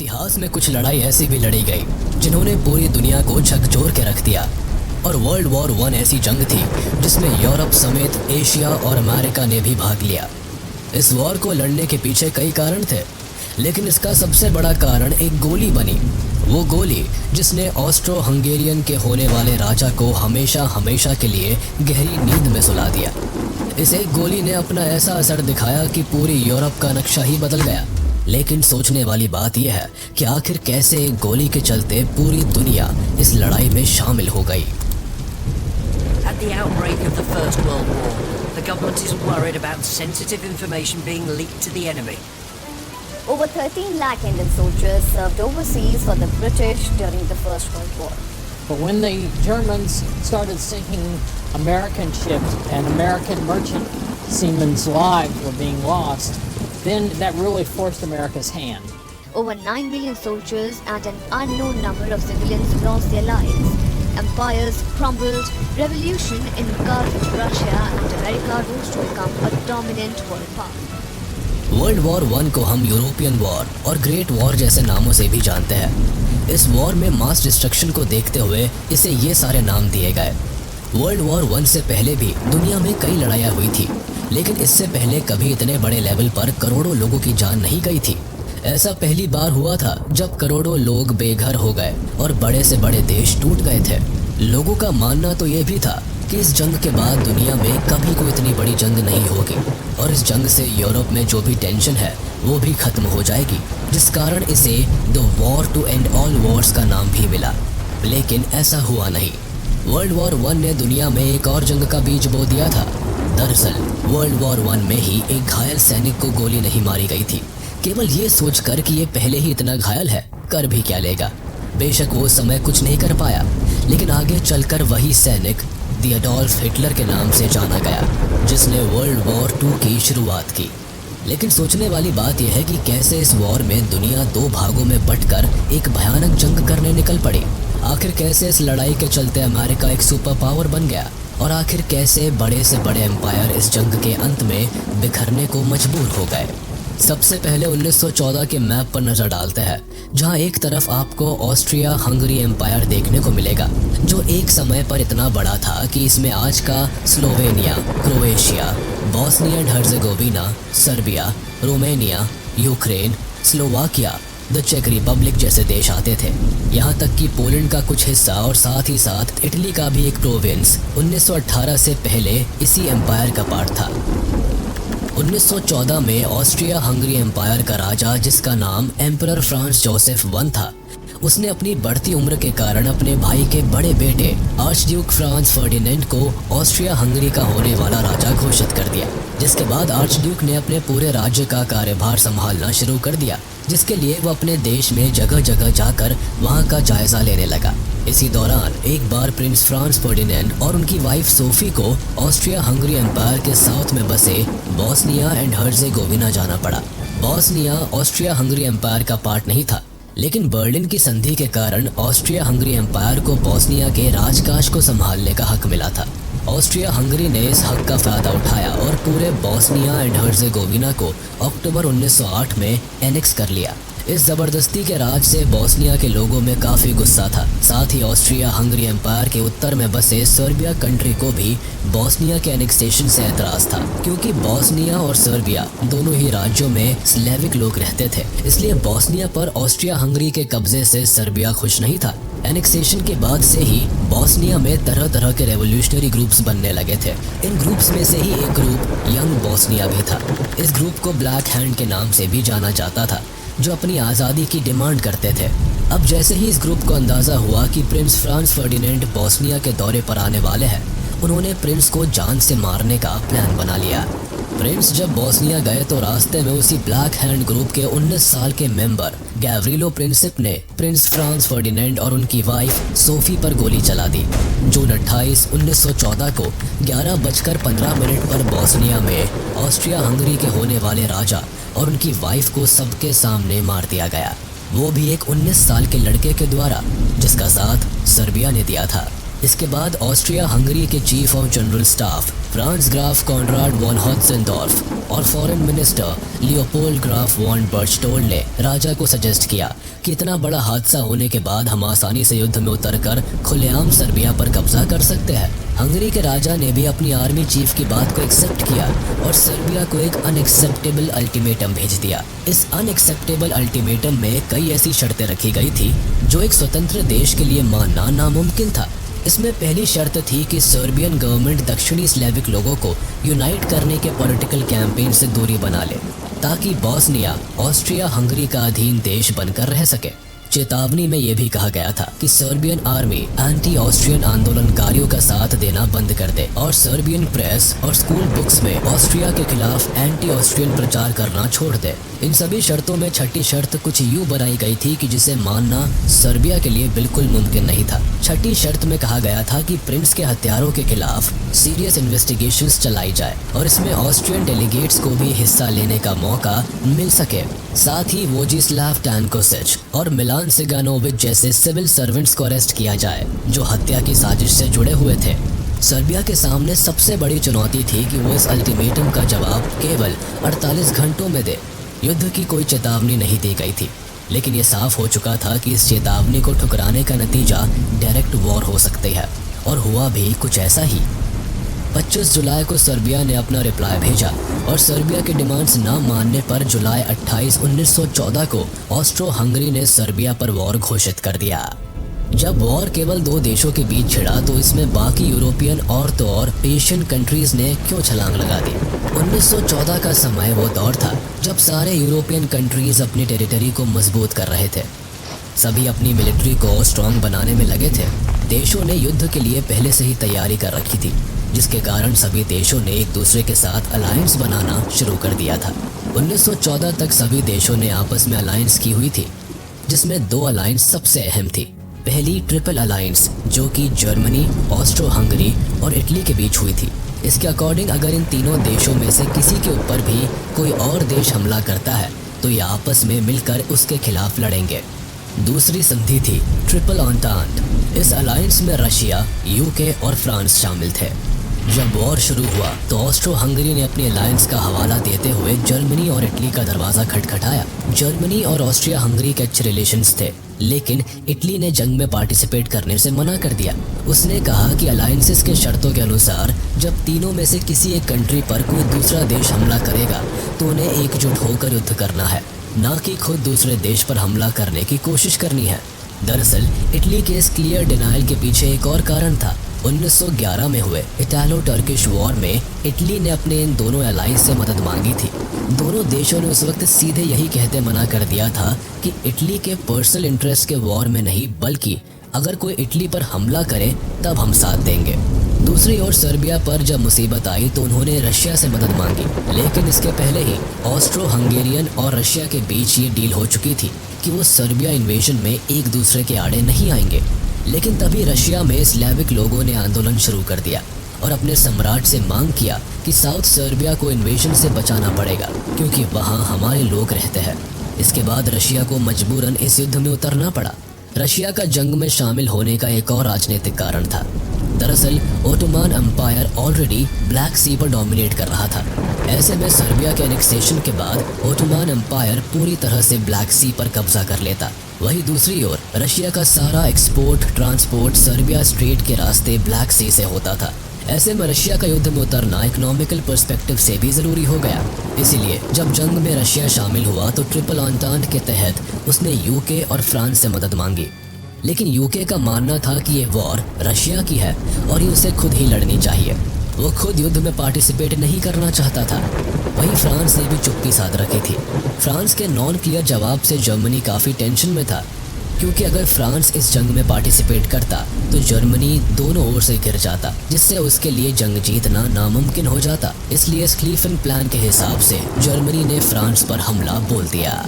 इतिहास में कुछ लड़ाई ऐसी भी लड़ी गई जिन्होंने पूरी दुनिया को झकझोर के रख दिया। और वर्ल्ड वॉर 1 ऐसी जंग थी जिसमें यूरोप समेत एशिया और अमेरिका ने भी भाग लिया। इस वॉर को लड़ने के पीछे कई कारण थे, लेकिन इसका सबसे बड़ा कारण एक गोली बनी। वो गोली जिसने ऑस्ट्रो हंगेरियन के होने वाले राजा को हमेशा हमेशा के लिए गहरी नींद में सुला दिया। इस एक गोली ने अपना ऐसा असर दिखाया कि पूरी यूरोप का नक्शा ही बदल गया। लेकिन सोचने वाली बात यह है कि आखिर कैसे एक गोली के चलते पूरी दुनिया इस लड़ाई में शामिल हो गई। At the outbreak of the First World War, the government is worried about sensitive information being leaked to the enemy. Over 13 lakh Indian soldiers served overseas for the British during the First World War. But when the Germans started sinking American ships and American merchant seamen's lives were being lost, then that really forced America's hand. Over 9 million soldiers and an unknown number of civilians lost their lives. Empires crumbled, revolution engulfed Russia and America rose to become a dominant world power. World war 1 को हम European war और great war जैसे नामों से भी जानते हैं। इस वॉर में मास डिस्ट्रक्शन को देखते हुए इसे ये सारे नाम दिए गए। वर्ल्ड वॉर 1 से पहले भी दुनिया में कई लड़ाइयाँ हुई थी, लेकिन इससे पहले कभी इतने बड़े लेवल पर करोड़ों लोगों की जान नहीं गई थी। ऐसा पहली बार हुआ था जब करोड़ों लोग बेघर हो गए और बड़े से बड़े देश टूट गए थे। लोगों का मानना तो ये भी था कि इस जंग के बाद दुनिया में कभी कोई इतनी बड़ी जंग नहीं होगी और इस जंग से यूरोप में जो भी टेंशन है वो भी खत्म हो जाएगी, जिस कारण इसे the war to end all wars का नाम भी मिला। लेकिन ऐसा हुआ नहीं। वर्ल्ड वॉर 1 ने दुनिया में एक और जंग का बीज बो दिया था। दरअसल वर्ल्ड वॉर 1 में ही एक घायल सैनिक को गोली नहीं मारी गई थी, केवल ये सोचकर कि ये पहले ही इतना घायल है, कर भी क्या लेगा। बेशक वो समय कुछ नहीं कर पाया, लेकिन आगे चलकर वही सैनिक द एडोल्फ हिटलर के नाम से जाना गया, जिसने वर्ल्ड वॉर 2 की शुरुआत की। लेकिन सोचने वाली बात यह है कि कैसे इस वॉर में दुनिया 2 भागों में बंटकर एक भयानक जंग करने निकल पड़ी। आखिर कैसे इस लड़ाई के चलते अमेरिका एक सुपर पावर बन गया और आखिर कैसे बड़े से बड़े एम्पायर इस जंग के अंत में बिखरने को मजबूर हो गए। सबसे पहले 1914 के मैप पर नजर डालते हैं, जहां एक तरफ आपको ऑस्ट्रिया हंगरी एम्पायर देखने को मिलेगा, जो एक समय पर इतना बड़ा था कि इसमें आज का Slovenia, Croatia, Bosnia and Herzegovina, Serbia, Romania, Ukraine, Slovakia, the चेक रिपब्लिक जैसे देश आते थे। यहाँ तक कि पोलैंड का कुछ हिस्सा और साथ ही साथ इटली का भी एक प्रोविंस 1918 से पहले इसी एम्पायर का पार्ट था। 1914 में ऑस्ट्रिया हंगरी एम्पायर का राजा, जिसका नाम एम्परर फ्रांस जोसेफ I था, उसने अपनी बढ़ती उम्र के कारण अपने भाई के बड़े बेटे आर्चड्यूक फ्रांस फर्डिनेंड को ऑस्ट्रिया हंगरी का होने वाला राजा घोषित कर दिया। जिसके बाद आर्चड्यूक ने अपने पूरे राज्य का कार्यभार संभालना शुरू कर दिया, जिसके लिए वो अपने देश में जगह जगह जाकर वहाँ का जायजा लेने लगा। इसी दौरान एक बार प्रिंस फ्रांस फर्डिनेंड और उनकी वाइफ सोफी को ऑस्ट्रिया हंगरी एम्पायर के साउथ में बसे बॉस्निया एंड हर्जेगोविना जाना पड़ा। बॉस्निया ऑस्ट्रिया हंगरी एम्पायर का पार्ट नहीं था, लेकिन बर्लिन की संधि के कारण ऑस्ट्रिया हंगरी एम्पायर को बॉस्निया के राजकाज को संभालने का हक मिला था। ऑस्ट्रिया हंगरी ने इस हक का फायदा उठाया और पूरे बॉस्निया एंड हर्जेगोविना को अक्टूबर 1908 में एनेक्स कर लिया। इस जबरदस्ती के राज से बॉस्निया के लोगों में काफी गुस्सा था। साथ ही ऑस्ट्रिया हंगरी एम्पायर के उत्तर में बसे सर्बिया कंट्री को भी बॉस्निया के एनेक्सेशन से एतराज था, क्योंकि बॉस्निया और सर्बिया दोनों ही राज्यों में स्लेविक लोग रहते थे। इसलिए बॉस्निया पर ऑस्ट्रिया हंगरी के कब्जे से सर्बिया खुश नहीं था। एनेक्सेशन के बाद से ही बॉस्निया में तरह तरह के रेवोल्यूशनरी ग्रुप्स बनने लगे थे। इन ग्रुप्स में से ही एक ग्रुप यंग बॉस्निया भी था। इस ग्रुप को ब्लैक हैंड के नाम से भी जाना जाता था, जो अपनी आज़ादी की डिमांड करते थे। अब जैसे ही इस ग्रुप को अंदाज़ा हुआ कि प्रिंस फ्रांस फर्डिनेंड बॉस्निया के दौरे पर आने वाले हैं, उन्होंने प्रिंस को जान से मारने का प्लान बना लिया। प्रिंस जब बॉस्निया गए तो रास्ते में उसी ब्लैक हैंड ग्रुप के 19 साल के मेंबर गैवरिलो प्रिंसिप ने प्रिंस फ्रांस फर्डिनेंड और उनकी वाइफ सोफी पर गोली चला दी। जून 28, 1914 को 11:15 पर बॉस्निया में ऑस्ट्रिया हंगरी के होने वाले राजा और उनकी वाइफ को सबके सामने मार दिया गया, वो भी एक 19 साल के लड़के के द्वारा, जिसका साथ सर्बिया ने दिया था। इसके बाद ऑस्ट्रिया हंगरी के chief of general staff Franz Graf Conrad von Hotzendorf और foreign minister Leopold Graf von Berchtold ने राजा को सजेस्ट किया कि इतना बड़ा हादसा होने के बाद हम आसानी से युद्ध में उतरकर खुलेआम सर्बिया पर कब्जा कर सकते हैं। हंगरी के राजा ने भी अपनी आर्मी चीफ की बात को एक्सेप्ट किया और सर्बिया को एक अनएक्सेप्टेबल अल्टीमेटम भेज दिया। इस अनएक्सेप्टेबल अल्टीमेटम में कई ऐसी शर्तें रखी गई थी जो एक स्वतंत्र देश के लिए मानना नामुमकिन था। इसमें पहली शर्त थी कि सर्बियन गवर्नमेंट दक्षिणी स्लेविक लोगों को यूनाइट करने के पॉलिटिकल कैंपेन से दूरी बना ले ताकि बॉस्निया ऑस्ट्रिया हंगरी का अधीन देश बनकर रह सके। चेतावनी में यह भी कहा गया था कि सर्बियन आर्मी एंटी ऑस्ट्रियन आंदोलनकारियों का साथ देना बंद कर दे और सर्बियन प्रेस और स्कूल बुक्स में ऑस्ट्रिया के खिलाफ एंटी ऑस्ट्रियन प्रचार करना छोड़ दे। इन सभी शर्तों में छठी शर्त कुछ यूं बनाई गई थी कि जिसे मानना सर्बिया के लिए बिल्कुल मुमकिन नहीं था। छठी शर्त में कहा गया था कि प्रिंस के हत्यारों के खिलाफ सीरियस इन्वेस्टिगेशंस चलाई जाए और इसमें ऑस्ट्रियन डेलीगेट्स को भी हिस्सा लेने का मौका मिल सके। साथ ही वोजिस्लाव टैनकोसिच और मिलान सिगानोविच जैसे सिविल सर्वेंट्स को अरेस्ट किया जाए जो हत्या की साजिश से जुड़े हुए थे। सर्बिया के सामने सबसे बड़ी चुनौती थी कि वो इस अल्टीमेटम का जवाब केवल 48 घंटों में दे। युद्ध की कोई चेतावनी नहीं दी गई थी, लेकिन ये साफ हो चुका था कि इस चेतावनी को ठुकराने का नतीजा डायरेक्ट वॉर हो सकती है, और हुआ भी कुछ ऐसा ही। 25 जुलाई को सर्बिया ने अपना रिप्लाई भेजा और सर्बिया के डिमांड्स न मानने पर जुलाई 28, 1914 को ऑस्ट्रो हंगरी ने सर्बिया पर वॉर घोषित कर दिया। जब वॉर केवल दो देशों के बीच छिड़ा तो इसमें बाकी यूरोपियन और तो और एशियन कंट्रीज ने क्यों छलांग लगा दी। 1914 का समय वो दौर था जब सारे यूरोपियन कंट्रीज अपनी टेरिटरी को मजबूत कर रहे थे। सभी अपनी मिलिट्री को स्ट्रांग बनाने में लगे थे। देशों ने युद्ध के लिए पहले से ही तैयारी कर रखी थी, जिसके कारण सभी देशों ने एक दूसरे के साथ अलायंस बनाना शुरू कर दिया था। 1914 तक सभी देशों ने आपस में अलायंस की हुई थी, जिसमें दो अलायंस सबसे अहम थी। पहली ट्रिपल अलायंस जो कि जर्मनी, ऑस्ट्रो हंगरी और इटली के बीच हुई थी। इसके अकॉर्डिंग अगर इन तीनों देशों में से किसी के ऊपर भी कोई और देश हमला करता है तो ये आपस में मिलकर उसके खिलाफ लड़ेंगे। दूसरी संधि थी ट्रिपल एंटेंटे। इस अलायंस में रशिया, यूके और फ्रांस शामिल थे। जब वॉर शुरू हुआ तो ऑस्ट्रो हंगरी ने अपनी अलायंस का हवाला देते हुए जर्मनी और इटली का दरवाज़ा खटखटाया। जर्मनी और ऑस्ट्रिया हंगरी के अच्छे रिलेशंस थे, लेकिन इटली ने जंग में पार्टिसिपेट करने से मना कर दिया। उसने कहा कि अलायंसेस के शर्तों के अनुसार जब तीनों में से किसी एक कंट्री पर कोई दूसरा देश हमला करेगा तो उन्हें एकजुट होकर युद्ध करना है, ना कि खुद दूसरे देश पर हमला करने की कोशिश करनी है। दरअसल इटली के इस क्लियर डिनायल के पीछे एक और कारण था। 1911 में हुए इटालो टर्किश वॉर में इटली ने अपने इन दोनों अलायंस से मदद मांगी थी। दोनों देशों ने उस वक्त सीधे यही कहते मना कर दिया था कि इटली के पर्सनल इंटरेस्ट के वॉर में नहीं, बल्कि अगर कोई इटली पर हमला करे तब हम साथ देंगे। दूसरी ओर सर्बिया पर जब मुसीबत आई तो उन्होंने रशिया से मदद मांगी, लेकिन इसके पहले ही ऑस्ट्रो हंगेरियन और रशिया के बीच ये डील हो चुकी थी कि वो सर्बिया इन्वेजन में एक दूसरे के आड़े नहीं आएंगे। लेकिन तभी रशिया में स्लेविक लोगों ने आंदोलन शुरू कर दिया और अपने सम्राट से मांग किया कि साउथ सर्बिया को इन्वेजन से बचाना पड़ेगा क्योंकि वहाँ हमारे लोग रहते हैं। इसके बाद रशिया को मजबूरन इस युद्ध में उतरना पड़ा। रशिया का जंग में शामिल होने का एक और राजनीतिक कारण था। दरअसल ओटोमान एम्पायर ऑलरेडी ब्लैक सी पर डोमिनेट कर रहा था। ऐसे में सर्बिया के एनेक्सेशन के बाद ओटोमान एम्पायर पूरी तरह से ब्लैक सी पर कब्जा कर लेता। वहीं दूसरी ओर रशिया का सारा एक्सपोर्ट ट्रांसपोर्ट सर्बिया स्ट्रेट के रास्ते ब्लैक सी से होता था। ऐसे में रशिया का युद्ध में उतरना इकोनॉमिकल पर्सपेक्टिव से भी ज़रूरी हो गया। इसीलिए जब जंग में रशिया शामिल हुआ तो ट्रिपल एंटेंटे के तहत उसने यूके और फ्रांस से मदद मांगी। लेकिन यूके का मानना था कि ये वॉर रशिया की है और ये उसे खुद ही लड़नी चाहिए। वो खुद युद्ध में पार्टिसिपेट नहीं करना चाहता था। वहीं फ्रांस ने भी चुप्पी साध रखी थी। फ्रांस के नॉन क्लियर जवाब से जर्मनी काफ़ी टेंशन में था, क्योंकि अगर फ्रांस इस जंग में पार्टिसिपेट करता तो जर्मनी दोनों ओर से घिर जाता, जिससे उसके लिए जंग जीतना नामुमकिन हो जाता। इसलिए स्क्लीफन प्लान के हिसाब से जर्मनी ने फ्रांस पर हमला बोल दिया।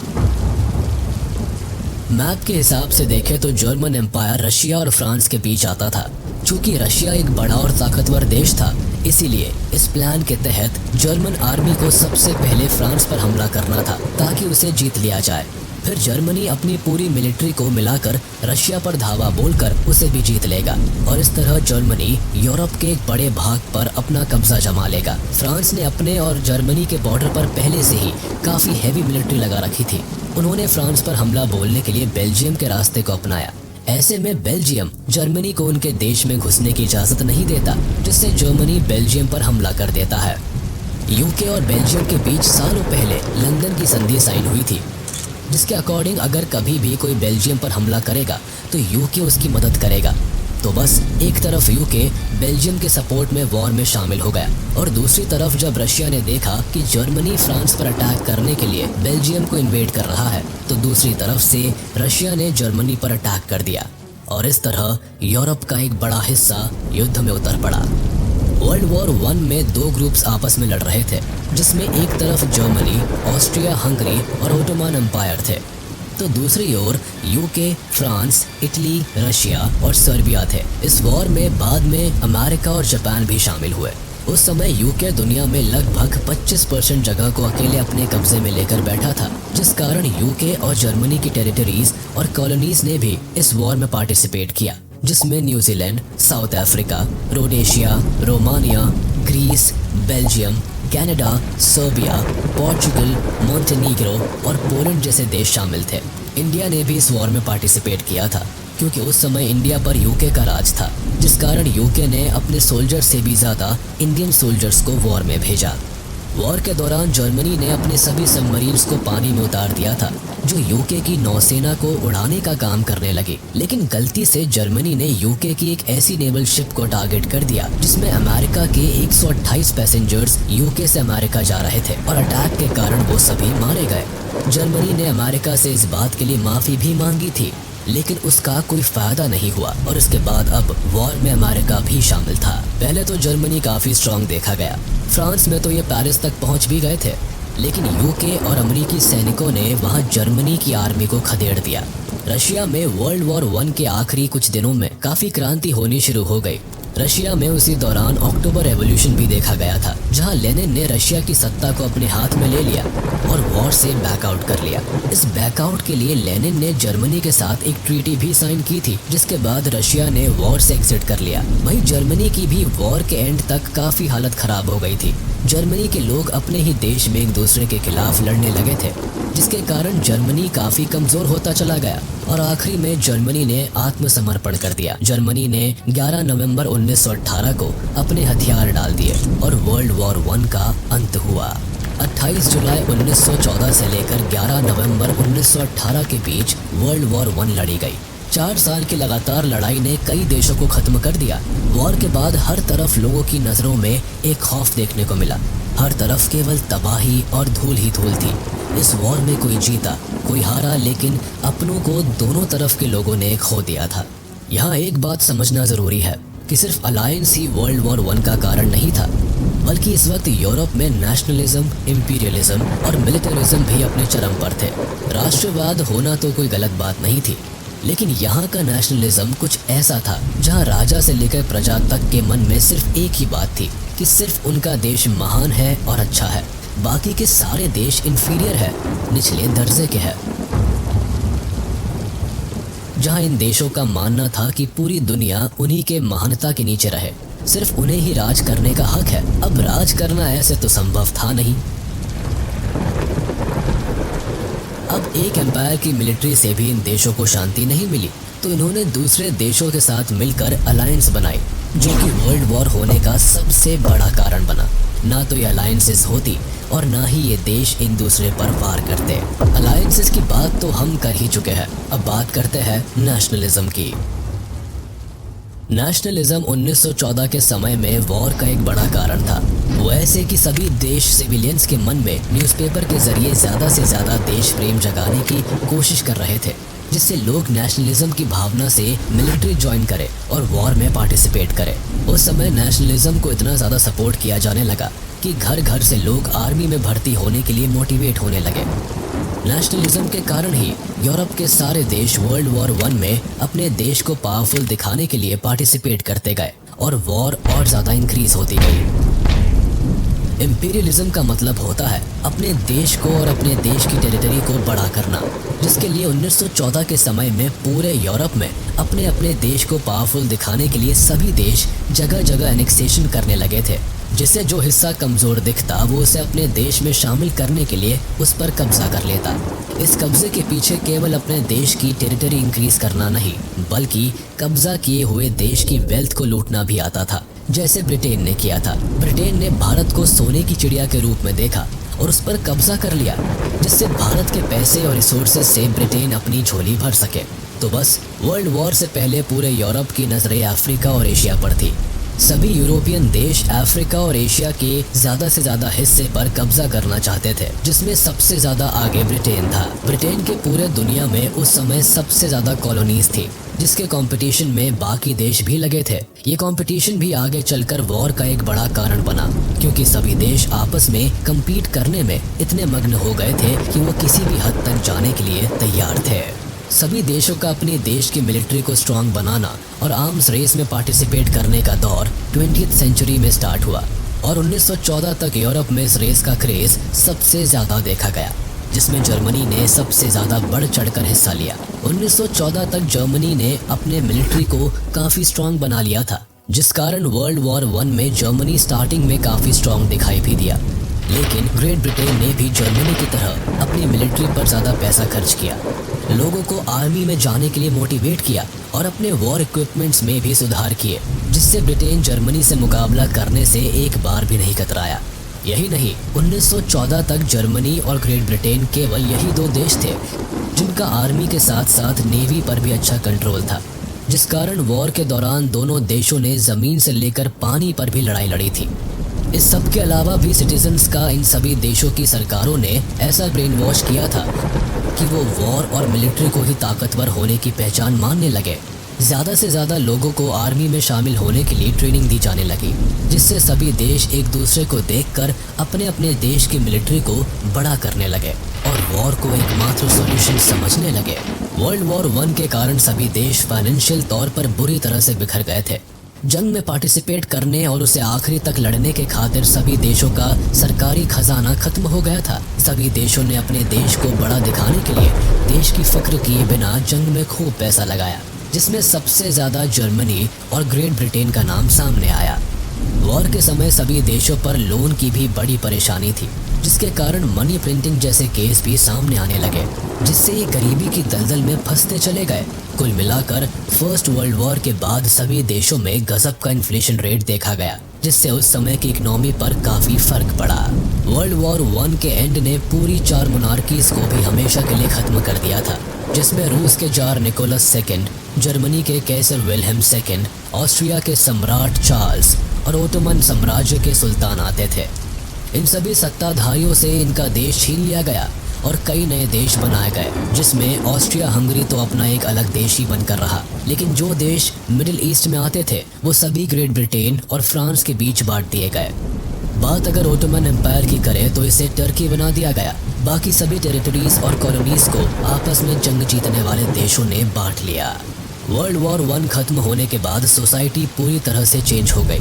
मैप के हिसाब से देखें तो जर्मन एम्पायर रशिया और फ्रांस के बीच आता था। चूंकि रशिया एक बड़ा और ताकतवर देश था, इसीलिए इस प्लान के तहत जर्मन आर्मी को सबसे पहले फ्रांस पर हमला करना था ताकि उसे जीत लिया जाए। फिर जर्मनी अपनी पूरी मिलिट्री को मिलाकर रशिया पर धावा बोलकर उसे भी जीत लेगा और इस तरह जर्मनी यूरोप के एक बड़े भाग पर अपना कब्जा जमा लेगा। फ्रांस ने अपने और जर्मनी के बॉर्डर पर पहले से ही काफी हैवी मिलिट्री लगा रखी थी। उन्होंने फ्रांस पर हमला बोलने के लिए बेल्जियम के रास्ते को अपनाया। ऐसे में बेल्जियम जर्मनी को उनके देश में घुसने की इजाजत नहीं देता, जिससे जर्मनी बेल्जियम पर हमला कर देता है। यूके और बेल्जियम के बीच सालों पहले लंदन की संधि साइन हुई थी, जिसके अकॉर्डिंग अगर कभी भी कोई बेल्जियम पर हमला करेगा तो यूके उसकी मदद करेगा। तो बस एक तरफ यूके बेल्जियम के सपोर्ट में वॉर में शामिल हो गया और दूसरी तरफ जब रशिया ने देखा कि जर्मनी फ्रांस पर अटैक करने के लिए बेल्जियम को इन्वेड कर रहा है, तो दूसरी तरफ से रशिया ने जर्मनी पर अटैक कर दिया और इस तरह यूरोप का एक बड़ा हिस्सा युद्ध में उतर पड़ा। वर्ल्ड वॉर 1 में 2 ग्रुप्स आपस में लड़ रहे थे, जिसमें एक तरफ जर्मनी, ऑस्ट्रिया हंगरी और ओटोमन एम्पायर थे, तो दूसरी ओर यूके, फ्रांस, इटली, रशिया और सर्बिया थे। इस वॉर में बाद में अमेरिका और जापान भी शामिल हुए। उस समय यूके दुनिया में लगभग 25% जगह को अकेले अपने कब्जे में लेकर बैठा था, जिस कारण यूके और जर्मनी की टेरिटरीज और कॉलोनीज ने भी इस वॉर में पार्टिसिपेट किया, जिसमें New Zealand, South Africa, Rhodesia, Romania, Greece, Belgium, Canada, Serbia, Portugal, Montenegro और पोलैंड जैसे देश शामिल थे। इंडिया ने भी इस वॉर में पार्टिसिपेट किया था, क्योंकि उस समय इंडिया पर यूके का राज था, जिस कारण यूके ने अपने सोल्जर से भी ज़्यादा इंडियन सोल्जर्स को वॉर में भेजा। वॉर के दौरान जर्मनी ने अपने सभी सबमरीन्स को पानी में उतार दिया था, जो यूके की नौसेना को उड़ाने का काम करने लगे। लेकिन गलती से जर्मनी ने यूके की एक ऐसी नेवल शिप को टारगेट कर दिया जिसमें अमेरिका के 128 पैसेंजर्स यूके से अमेरिका जा रहे थे और अटैक के कारण वो सभी मारे गए। जर्मनी ने अमेरिका से इस बात के लिए माफ़ी भी मांगी थी, लेकिन उसका कोई फायदा नहीं हुआ और इसके बाद अब वॉर में अमेरिका भी शामिल था। पहले तो जर्मनी काफ़ी स्ट्रांग देखा गया, फ्रांस में तो ये पेरिस तक पहुंच भी गए थे, लेकिन यूके और अमेरिकी सैनिकों ने वहां जर्मनी की आर्मी को खदेड़ दिया। रशिया में वर्ल्ड वॉर 1 के आखिरी कुछ दिनों में काफ़ी क्रांति होनी शुरू हो गई। रशिया में उसी दौरान अक्टूबर रेवोल्यूशन भी देखा गया था, जहां लेनिन ने रशिया की सत्ता को अपने हाथ में ले लिया और वॉर से बैकआउट कर लिया। इस बैकआउट के लिए लेनिन ने जर्मनी के साथ एक ट्रीटी भी साइन की थी, जिसके बाद रशिया ने वॉर से एग्जिट कर लिया। वहीं जर्मनी की भी वॉर के एंड तक काफ़ी हालत खराब हो गई थी। जर्मनी के लोग अपने ही देश में एक दूसरे के खिलाफ लड़ने लगे थे, जिसके कारण जर्मनी काफ़ी कमज़ोर होता चला गया और आखिरी में जर्मनी ने आत्मसमर्पण कर दिया। जर्मनी ने 11 नवंबर 1918 को अपने हथियार डाल दिए और वर्ल्ड वॉर 1 का अंत हुआ। 28 जुलाई 1914 से लेकर 11 नवंबर 1918 के बीच वर्ल्ड वॉर 1 लड़ी गई। 4 साल की लगातार लड़ाई ने कई देशों को खत्म कर दिया। वॉर के बाद हर तरफ लोगों की नज़रों में एक खौफ देखने को मिला। हर तरफ केवल तबाही और धूल ही धूल थी। इस वॉर में कोई जीता, कोई हारा, लेकिन अपनों को दोनों तरफ के लोगों ने खो दिया था। यहाँ एक बात समझना ज़रूरी है कि सिर्फ अलायंस ही वर्ल्ड वॉर 1 का कारण नहीं था, बल्कि इस वक्त यूरोप में नेशनलिज्म, इंपीरियलिज्म और मिलिटरिज्म भी अपने चरम पर थे। राष्ट्रवाद होना तो कोई गलत बात नहीं थी, लेकिन यहाँ का नेशनलिज्म कुछ ऐसा था जहाँ राजा से लेकर प्रजा तक के मन में सिर्फ एक ही बात थी कि सिर्फ उनका देश महान है और अच्छा है, बाकी के सारे देश इंफीरियर है, निचले दर्जे के है। जहाँ इन देशों का मानना था कि पूरी दुनिया उन्हीं के महानता के नीचे रहे, सिर्फ उन्हें ही राज करने का हक है। अब राज करना ऐसे तो संभव था नहीं। अब एक एम्पायर की मिलिट्री से भी इन देशों को शांति नहीं मिली, तो इन्होंने दूसरे देशों के साथ मिलकर अलायंस बनाई, जो कि वर्ल्ड वॉर होने का सबसे बड़ा कारण बना। ना तो ये अलायंसेस होती और ना ही ये देश एक दूसरे पर वार करते। अलायंसेस की बात तो हम कर ही चुके हैं, अब बात करते हैं नेशनलिज्म की। नेशनलिज्म 1914 के समय में वॉर का एक बड़ा कारण था। वो ऐसे कि सभी देश सिविलियंस के मन में न्यूज़पेपर के जरिए ज़्यादा से ज़्यादा देश प्रेम जगाने की कोशिश कर रहे थे, जिससे लोग नेशनलिज्म की भावना से मिलिट्री ज्वाइन करें और वॉर में पार्टिसिपेट करें। उस समय नेशनलिज्म को इतना ज़्यादा सपोर्ट किया जाने लगा कि घर घर से लोग आर्मी में भर्ती होने के लिए मोटिवेट होने लगे। नेशनलिज्म के कारण ही यूरोप के सारे देश वर्ल्ड वॉर 1 में अपने देश को पावरफुल दिखाने के लिए पार्टिसिपेट करते गए और वॉर और ज़्यादा इंक्रीज होती गई। इंपीरियलिज्म का मतलब होता है अपने देश को और अपने देश की टेरिटरी को बड़ा करना, जिसके लिए 1914 के समय में पूरे यूरोप में अपने अपने देश को पावरफुल दिखाने के लिए सभी देश जगह जगह एनेक्सेशन करने लगे थे, जिससे जो हिस्सा कमजोर दिखता वो उसे अपने देश में शामिल करने के लिए उस पर कब्जा कर लेता। इस कब्जे के पीछे केवल अपने देश की टेरिटरी इंक्रीज करना नहीं, बल्कि कब्जा किए हुए देश की वेल्थ को लूटना भी आता था, जैसे ब्रिटेन ने किया था। ब्रिटेन ने भारत को सोने की चिड़िया के रूप में देखा और उस पर कब्जा कर लिया, जिससे भारत के पैसे और रिसोर्सेज से ब्रिटेन अपनी झोली भर सके। तो बस वर्ल्ड वॉर से पहले पूरे यूरोप की नजरें अफ्रीका और एशिया पर थी। सभी यूरोपियन देश अफ्रीका और एशिया के ज्यादा से ज्यादा हिस्से पर कब्जा करना चाहते थे, जिसमें सबसे ज्यादा आगे ब्रिटेन था। ब्रिटेन के पूरे दुनिया में उस समय सबसे ज्यादा कॉलोनीज थी, जिसके कंपटीशन में बाकी देश भी लगे थे। ये कंपटीशन भी आगे चलकर वॉर का एक बड़ा कारण बना, क्योंकि सभी देश आपस में कम्पीट करने में इतने मग्न हो गए थे कि वो किसी भी हद तक जाने के लिए तैयार थे। सभी देशों का अपने देश की मिलिट्री को स्ट्रांग बनाना और आर्म्स रेस में पार्टिसिपेट करने का दौर 20th सेंचुरी में स्टार्ट हुआ और 1914 तक यूरोप में इस रेस का क्रेज सबसे ज्यादा देखा गया, जिसमें जर्मनी ने सबसे ज्यादा बढ़ चढ़कर हिस्सा लिया। 1914 तक जर्मनी ने अपने मिलिट्री को काफी स्ट्रांग बना लिया था, जिस कारण वर्ल्ड वॉर 1 में जर्मनी स्टार्टिंग में काफी स्ट्रांग दिखाई भी दिया। लेकिन ग्रेट ब्रिटेन ने भी जर्मनी की तरह अपनी मिलिट्री पर ज्यादा पैसा खर्च किया, लोगों को आर्मी में जाने के लिए मोटिवेट किया और अपने वॉर इक्विपमेंट्स में भी सुधार किए, जिससे ब्रिटेन जर्मनी से मुकाबला करने से एक बार भी नहीं कतराया। यही नहीं, 1914 तक जर्मनी और ग्रेट ब्रिटेन केवल यही दो देश थे जिनका आर्मी के साथ साथ नेवी पर भी अच्छा कंट्रोल था, जिस कारण वॉर के दौरान दोनों देशों ने जमीन से लेकर पानी पर भी लड़ाई लड़ी थी। इस सब के अलावा भी सिटीजन्स का इन सभी देशों की सरकारों ने ऐसा ब्रेन वॉश किया था कि वो वॉर और मिलिट्री को ही ताकतवर होने की पहचान मानने लगे। ज़्यादा से ज़्यादा लोगों को आर्मी में शामिल होने के लिए ट्रेनिंग दी जाने लगी, जिससे सभी देश एक दूसरे को देखकर अपने अपने देश की मिलिट्री को बड़ा करने लगे और वॉर को एकमात्र सॉल्यूशन समझने लगे। वर्ल्ड वॉर 1 के कारण सभी देश फाइनेंशियल तौर पर बुरी तरह से बिखर गए थे। जंग में पार्टिसिपेट करने और उसे आखिरी तक लड़ने के खातिर सभी देशों का सरकारी खजाना खत्म हो गया था। सभी देशों ने अपने देश को बड़ा दिखाने के लिए देश की फिक्र किए बिना जंग में खूब पैसा लगाया, जिसमें सबसे ज्यादा जर्मनी और ग्रेट ब्रिटेन का नाम सामने आया। वॉर के समय सभी देशों पर लोन की भी बड़ी परेशानी थी, जिसके कारण मनी प्रिंटिंग जैसे केस भी सामने आने लगे, जिससे ये गरीबी की दलदल में फंसते चले गए। कुल मिलाकर फर्स्ट वर्ल्ड वॉर के बाद सभी देशों में गजब का इन्फ्लेशन रेट देखा गया, जिससे उस समय की इकोनॉमी पर काफी फर्क पड़ा। वर्ल्ड वॉर 1 के एंड ने पूरी 4 मोनार्कीज को भी हमेशा के लिए खत्म कर दिया था, जिसमें रूस के जार निकोलस II, जर्मनी के कैसर विल्हेम II, ऑस्ट्रिया के सम्राट चार्ल्स और ओटोमन साम्राज्य के सुल्तान आते थे। इन सभी सत्ताधारियों से इनका देश छीन लिया गया और कई नए देश बनाए गए, जिसमें ऑस्ट्रिया हंगरी तो अपना एक अलग देश ही बनकर रहा, लेकिन जो देश मिडिल ईस्ट में आते थे वो सभी ग्रेट ब्रिटेन और फ्रांस के बीच बांट दिए गए। बात अगर ओटोमन एम्पायर की करें तो इसे टर्की बना दिया गया। बाकी सभी टेरिटरीज और कॉलोनीज को आपस में जंग जीतने वाले देशों ने बांट लिया। वर्ल्ड वॉर 1 खत्म होने के बाद सोसाइटी पूरी तरह से चेंज हो गई।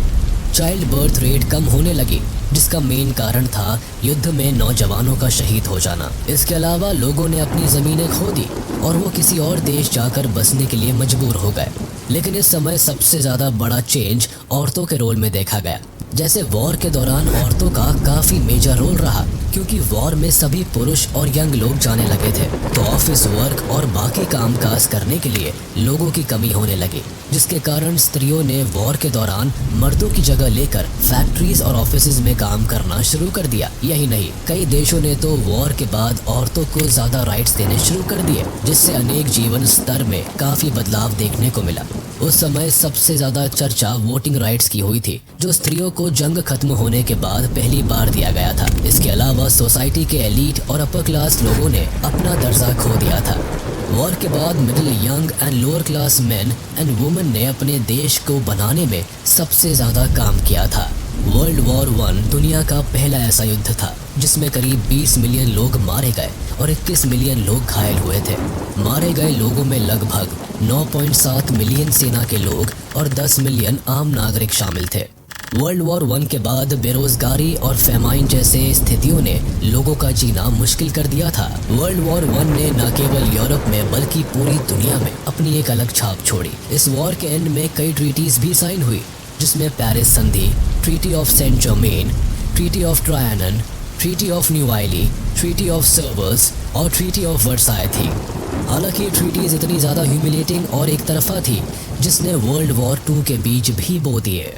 चाइल्ड बर्थ रेट कम होने लगी, जिसका मेन कारण था युद्ध में नौजवानों का शहीद हो जाना। इसके अलावा लोगों ने अपनी ज़मीनें खो दी और वो किसी और देश जाकर बसने के लिए मजबूर हो गए। लेकिन इस समय सबसे ज़्यादा बड़ा चेंज औरतों के रोल में देखा गया। जैसे वॉर के दौरान औरतों का काफ़ी मेजर रोल रहा, क्योंकि वॉर में सभी पुरुष और यंग लोग जाने लगे थे, तो ऑफिस वर्क और बाकी कामकाज करने के लिए लोगों की कमी होने लगी, जिसके कारण स्त्रियों ने वॉर के दौरान मर्दों की जगह लेकर फैक्ट्रीज और ऑफिसेज में काम करना शुरू कर दिया। यही नहीं, कई देशों ने तो वॉर के बाद औरतों को ज्यादा राइट्स देने शुरू कर दिए, जिससे अनेक जीवन स्तर में काफी बदलाव देखने को मिला। उस समय सबसे ज्यादा चर्चा वोटिंग राइट्स की हुई थी, जो स्त्रियों को जंग खत्म होने के बाद पहली बार दिया गया था। इसके अलावा सोसाइटी के एलीट और अपर क्लास लोगों ने अपना दर्जा खो दिया था। वॉर के बाद middle, young and lower class main and women ने अपने देश को बनाने में सबसे ज़्यादा काम किया था। वर्ल्ड वॉर 1 दुनिया का पहला ऐसा युद्ध था जिसमें करीब 20 मिलियन लोग मारे गए और 21 मिलियन लोग घायल हुए थे। मारे गए लोगों में लगभग 9.7 मिलियन सेना के लोग और 10 मिलियन आम नागरिक शामिल थे। वर्ल्ड वॉर 1 के बाद बेरोजगारी और फेमाइन जैसे स्थितियों ने लोगों का जीना मुश्किल कर दिया था। वर्ल्ड वॉर 1 ने न केवल यूरोप में बल्कि पूरी दुनिया में अपनी एक अलग छाप छोड़ी। इस वॉर के एंड में कई ट्रीटीज भी साइन हुई, जिसमें पेरिस संधि, treaty of Saint Germain, treaty of Trianon, treaty of Neuilly आइली, ट्रीटी ऑफ सर्वर्स और ट्रीटी ऑफ वर्साय थी। हालांकि ये ट्रीटीज इतनी ज़्यादा ह्यूमिलेटिंग और एक तरफा थी जिसने वर्ल्ड वॉर 2 के बीज भी बो दिए।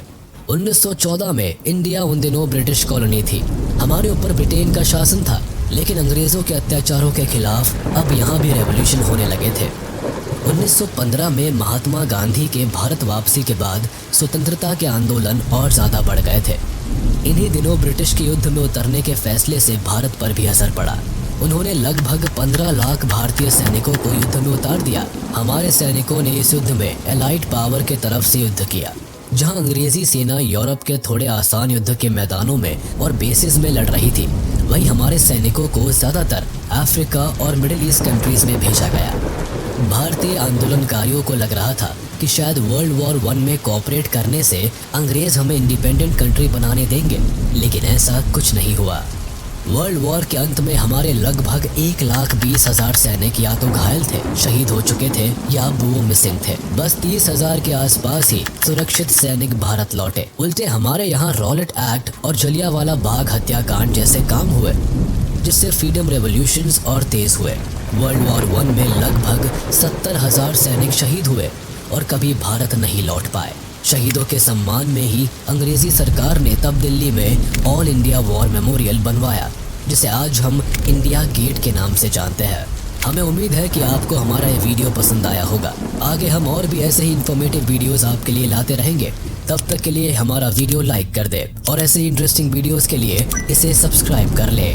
1914 में इंडिया उन दिनों ब्रिटिश कॉलोनी थी। हमारे ऊपर ब्रिटेन का शासन था, लेकिन अंग्रेज़ों के अत्याचारों के खिलाफ अब यहाँ भी रेवोल्यूशन होने लगे थे। 1915 में महात्मा गांधी के भारत वापसी के बाद स्वतंत्रता के आंदोलन और ज़्यादा बढ़ गए थे। इन्हीं दिनों ब्रिटिश के युद्ध में उतरने के फैसले से भारत पर भी असर पड़ा। उन्होंने लगभग 15 लाख भारतीय सैनिकों को युद्ध में उतार दिया। हमारे सैनिकों ने इस युद्ध में एलाइड पावर के तरफ से युद्ध किया। जहां अंग्रेजी सेना यूरोप के थोड़े आसान युद्ध के मैदानों में और बेसिस में लड़ रही थी, वहीं हमारे सैनिकों को ज़्यादातर अफ्रीका और मिडिल ईस्ट कंट्रीज में भेजा गया। भारतीय आंदोलनकारियों को लग रहा था कि शायद वर्ल्ड वॉर 1 में कोऑपरेट करने से अंग्रेज हमें इंडिपेंडेंट कंट्री बनाने देंगे, लेकिन ऐसा कुछ नहीं हुआ। वर्ल्ड वॉर के अंत में हमारे लगभग 1,20,000 सैनिक या तो घायल थे, शहीद हो चुके थे या वो मिसिंग थे। बस 30,000 के आसपास ही सुरक्षित सैनिक भारत लौटे। उल्टे हमारे यहाँ रॉलेट एक्ट और जलियांवाला बाग हत्याकांड जैसे काम हुए, जिससे फ्रीडम रेवोल्यूशंस और तेज हुए। वर्ल्ड वॉर 1 में लगभग 70,000 सैनिक शहीद हुए और कभी भारत नहीं लौट पाए। शहीदों के सम्मान में ही अंग्रेजी सरकार ने तब दिल्ली में ऑल इंडिया वॉर मेमोरियल बनवाया, जिसे आज हम इंडिया गेट के नाम से जानते हैं। हमें उम्मीद है कि आपको हमारा ये वीडियो पसंद आया होगा। आगे हम और भी ऐसे ही इंफॉर्मेटिव वीडियोस आपके लिए लाते रहेंगे। तब तक के लिए हमारा वीडियो लाइक कर दे और ऐसे ही इंटरेस्टिंग वीडियोस के लिए इसे सब्सक्राइब कर ले।